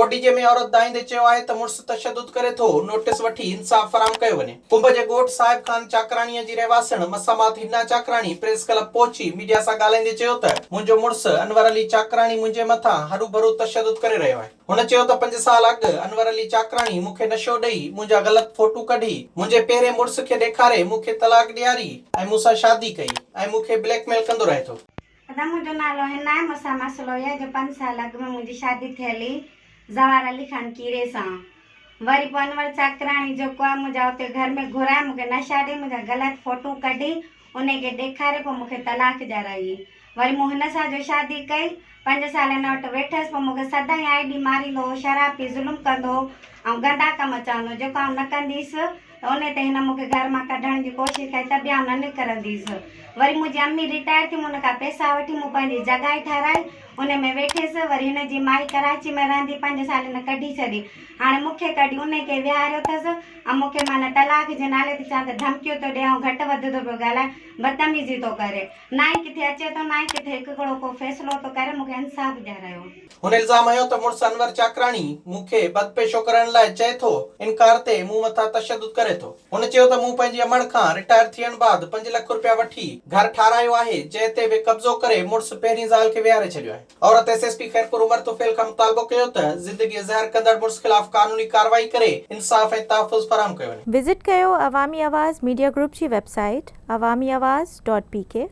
कोडीजे में औरत दाईंदे चयो आहे त मुड़ुस तशद्दुद करे थो, नोटिस वठी इंसाफ फराम कयो वञे। कुंभ जे ॻोठ साहिब खान चाकराणीअ जी रहवासण मसामात हिना चाकराणी प्रेस क्लब पहुची मीडिया सां ॻाल्हाईंदे चयो त मुंहिंजो मुड़ुस अनवर अली चाकराणी मुंहिंजे मथां हरू भरू तशद्दुद करे रहियो आहे। हुन चयो त 5 साल अॻु अनवर अली चाकराणी मूंखे नशो ॾेई मुंहिंजा ग़लति फोटू कढी मुंहिंजे पहिरें मुड़ुस खे ॾेखारे मूंखे तलाक ॾियारी ऐं मूंसां शादी कई ऐं मूंखे ब्लैकमेल कंदो रहे थो। मुंहिंजो नालो हिना आहे। मूंसां मसइलो आहे जो 5 साल अॻु में मुंहिंजी शादी थियली ज़वार अली खान कीरे सां। वरी पोइ अनवर चाकराणी जेको आहे मुंहिंजा हुते घर में घुराए मूंखे नशा ॾेई मुंहिंजा ग़लति फोटू कढी उनखे ॾेखारे पोइ मूंखे तलाक ॾियाराई। वरी मूं हिन सां जो शादी कई 5 साल हिन वटि वेठसि पोइ मूंखे सदाईं आईडी मारींदो, शराब पी ज़ुल्म कंदो ऐं गंदा कम चवंदो जेको आउं न कंदीसि त उन ते हिन मूंखे घर मां कढण जी कोशिशि कई त बि आउं न निकिरंदीसि। वरी मुंहिंजी अम्मी रिटायर थी, मूं हुन खां पैसा वठी मूं पंहिंजी जॻह ठाराई उन में वेठेसि। वरी हिन जी माई कराची में रहंदी 5 साल हिन कढी छॾी, हाणे मूंखे कढी उनखे विहारियो अथसि ऐं मूंखे माना तलाक जे नाले ते चवां त धमकियूं थो ॾिए ऐं घटि वधि थो पियो ॻाल्हाए, बदतमीज़ी थो करे। ना ई किथे अचे थो ना ई किथे हिकिड़ो को फ़ैसिलो थो करे, मूंखे इंसाफ़ ॾियारायो। हुन इल्ज़ाम हयो त मुड़ुस अनवर चाकराणी मूंखे बदपेशो करण लाइ चए थो, इनकार ते मूं मथां तशद्दुद करे थो। हुन चयो त मूं पंहिंजी अमड़ खां रिटायर थियण बाद 5 लाख रुपया वठी घर ठारायो आहे जंहिं ते बि कब्ज़ो करे मुड़ुस पहिरीं ज़ाल खे विहारे छॾियो आहे। औरत एसएसपी खैरपुर उमर तुफैल खां मुतालबो कयो त ज़िंदगी ज़हर कंदड़ मुड़ुस ख़िलाफ़ कानूनी कार्रवाई करे इंसाफ़ ऐं तहफ़्फ़ुज़ फराहम कयो वञे। विज़िट कयो अवामी आवाज़ मीडिया ग्रुप जी वेबसाइट awamiawaz.pk।